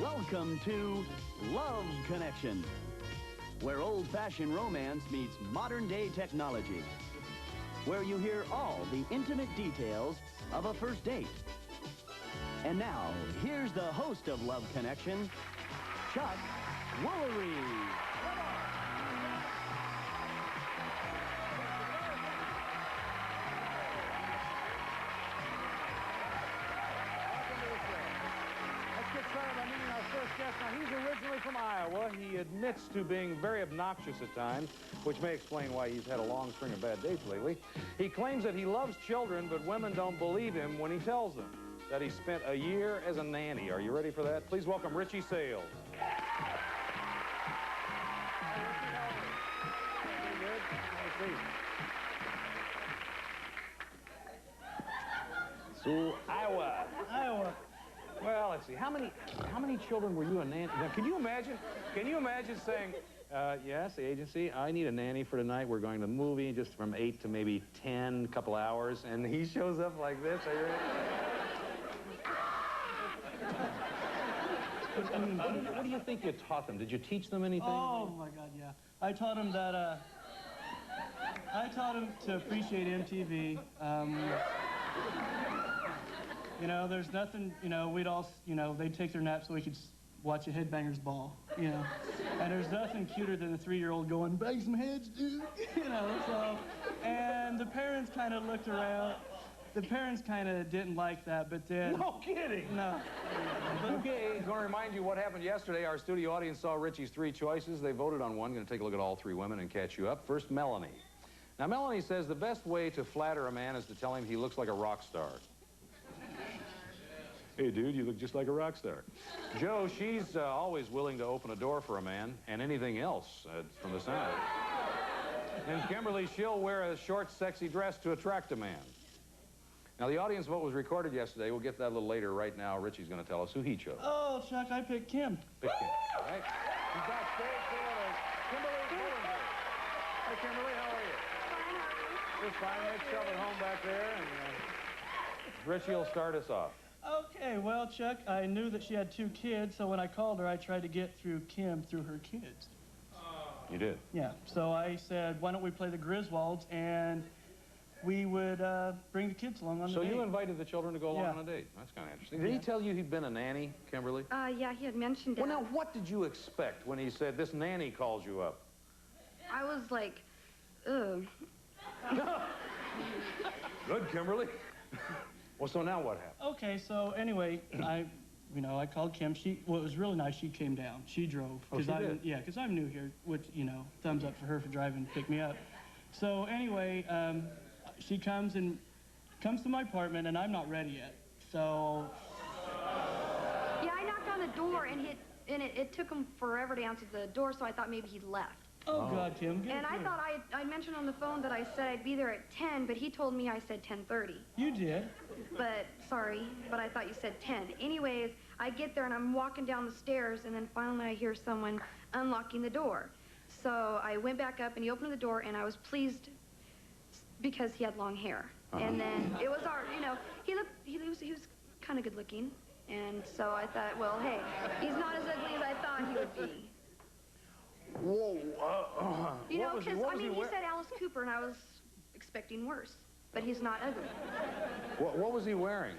Welcome to Love Connection, where old-fashioned romance meets modern-day technology, where you hear all the intimate details of a first date. And now, here's the host of Love Connection, Chuck Woolery. Now, he's originally from Iowa. He admits to being very obnoxious at times, which may explain why he's had a long string of bad dates lately. He claims that he loves children, but women don't believe him when he tells them that he spent a year as a nanny. Are you ready for that? Please welcome Richie Sales. So, Iowa. Well, let's see. How many children were you a nanny? Now, can you imagine saying, yes, the agency, I need a nanny for tonight. We're going to the movie just from 8 to maybe 10, a couple hours, and he shows up like this. Are you ready? I mean, what do you think you taught them? Did you teach them anything? Oh, my God, yeah. I taught them that, I taught them to appreciate MTV. You know, there's nothing, you know, we'd all, you know, they'd take their nap so we could watch a Headbangers Ball, you know. And there's nothing cuter than a 3-year-old going, bang some heads, dude, you know, so. And the parents kind of looked around. The parents kind of didn't like that, but then... No kidding! No. Okay, going to remind you what happened yesterday. Our studio audience saw Richie's 3 choices. They voted on one. Going to take a look at all 3 women and catch you up. First, Melanie. Now, Melanie says the best way to flatter a man is to tell him he looks like a rock star. Hey, dude, you look just like a rock star. Joe, she's always willing to open a door for a man and anything else from the sound. And Kimberly, she'll wear a short, sexy dress to attract a man. Now, the audience vote was recorded yesterday. We'll get that a little later. Right now, Richie's going to tell us who he chose. Oh, Chuck, I picked Kim. Pick Kim, all right? She's backstage. Kimberly Bollinger. Hey, Kimberly, how are you? Fine, how are you? Just fine. Make sure at home back there, and Richie will start us off. Okay, well, Chuck, I knew that she had 2 kids, so when I called her, I tried to get through Kim through her kids. You did? Yeah, so I said, why don't we play the Griswolds, and we would bring the kids along on the date. So you invited the children to go along on a date. That's kind of interesting. Did he tell you he'd been a nanny, Kimberly? Yeah, he had mentioned it. Well, now, what did you expect when he said, this nanny calls you up? I was like, ugh. Good, Kimberly. Well, so now what happened? Okay, so anyway, I called Kim. Well, it was really nice. She came down. She drove. Oh, she did? Yeah, because I'm new here, which, you know, thumbs up for her for driving to pick me up. So anyway, she comes to my apartment, and I'm not ready yet. So... Yeah, I knocked on the door, and it took him forever to answer the door, so I thought maybe he'd left. Oh, God, Kim. And I thought I mentioned on the phone that I said I'd be there at 10, but he told me I said 10:30. You did. But, sorry, but I thought you said 10. Anyways, I get there, and I'm walking down the stairs, and then finally I hear someone unlocking the door. So I went back up, and he opened the door, and I was pleased because he had long hair. And then it was you know, he was kind of good looking. And so I thought, well, hey, he's not as ugly as I thought he would be. Whoa, you know, because, I mean, he said Alice Cooper, and I was expecting worse. But he's not ugly. What was he wearing?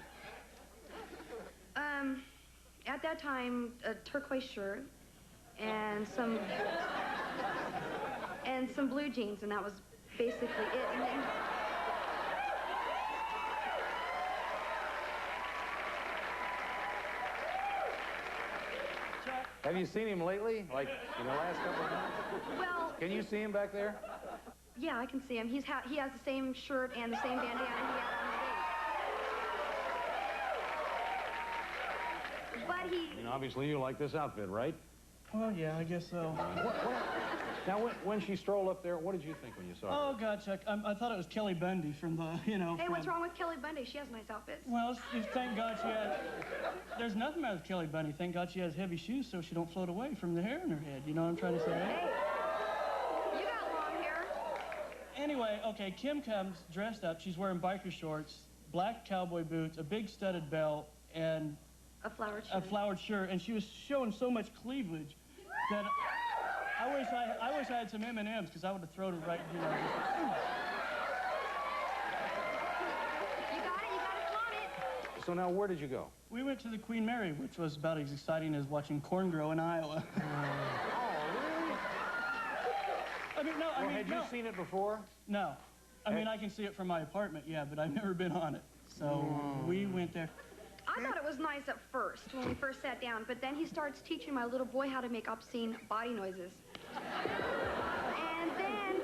At that time, a turquoise shirt and some blue jeans, and that was basically it. And then, have you seen him lately? Like, in the last couple of months? well... Can you see him back there? Yeah, I can see him. He has the same shirt and the same bandana he had on the date. But he... I mean, obviously you like this outfit, right? Well, yeah, I guess so. Now, when she strolled up there, what did you think when you saw her? Oh, God, Chuck, I thought it was Kelly Bundy from the, you know... Hey, what's wrong with Kelly Bundy? She has nice outfits. Well, thank God she has... There's nothing wrong with Kelly Bundy. Thank God she has heavy shoes so she don't float away from the hair in her head. You know what I'm trying to say? Hey, you got long hair. Anyway, okay, Kim comes dressed up. She's wearing biker shorts, black cowboy boots, a big studded belt, and A flowered shirt. A flowered shirt, and she was showing so much cleavage that I wish I had some M&Ms, because I would have thrown it right, you know. You got to flaunt it. So now, where did you go? We went to the Queen Mary, which was about as exciting as watching corn grow in Iowa. I mean, no, Had you seen it before? No. I mean, I can see it from my apartment, yeah, but I've never been on it. So we went there. I thought it was nice at first, when we first sat down, but then he starts teaching my little boy how to make obscene body noises. And then,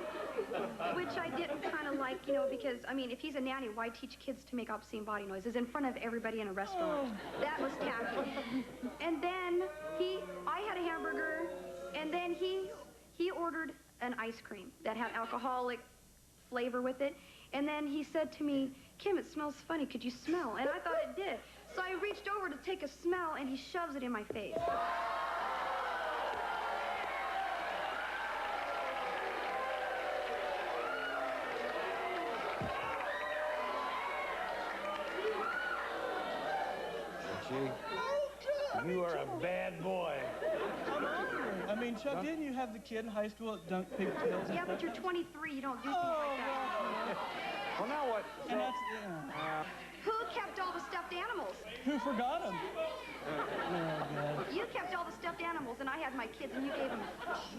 which I didn't kind of like, you know, because, I mean, if he's a nanny, why teach kids to make obscene body noises in front of everybody in a restaurant? That was tacky. And then I had a hamburger, and then he ordered an ice cream that had alcoholic flavor with it. And then he said to me, "Kim, it smells funny. Could you smell?" And I thought it did. So I reached over to take a smell, and he shoves it in my face. Richie, you are a bad boy. I'm honored. I mean, Chuck, didn't you have the kid in high school that dunked pigtails? Yeah, but you're 23. You don't do things like that. Well, now what? And that's, yeah. Who kept all the stuffed animals? Who forgot him? Oh, God. You kept all the stuffed animals, and I had my kids, and you gave them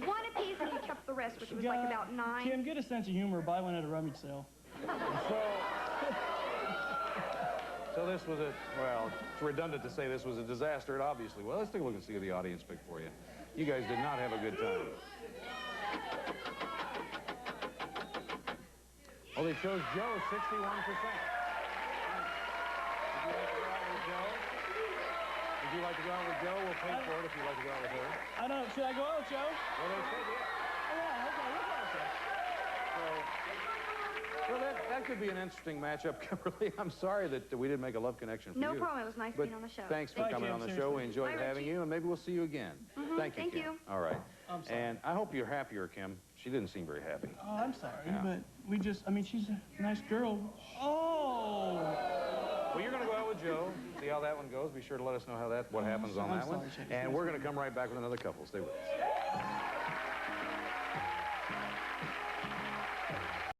one apiece, and you kept the rest, which was like about 9. Kim, get a sense of humor. Buy one at a rummage sale. So this was well, it's redundant to say this was a disaster. It obviously was. Let's take a look and see what the audience picked for you. You guys did not have a good time. Well, they chose Joe, 61%. Would you like to go out with Joe? We'll pay for it if you'd like to go out with her. I don't know. Should I go out with Joe? Well, they said yes. Yeah, okay, we'll go with Joe. Well, that could be an interesting matchup, Kimberly. I'm sorry that we didn't make a love connection for you. No problem. It was nice being on the show. Thanks for coming on the show. We enjoyed Bye, having Richie. you, and maybe we'll see you again. Thank you, Thank Kim. you. All right. I'm sorry. And I hope you're happier, Kim. She didn't seem very happy. Oh, I'm sorry, Yeah. but we just, I mean, she's a nice girl. Oh! Well, you're going to go out with Joe, see how that one goes. Be sure to let us know what happens on I'm that one. sorry, Chuck. And we're going to come right back with another couple. Stay with us.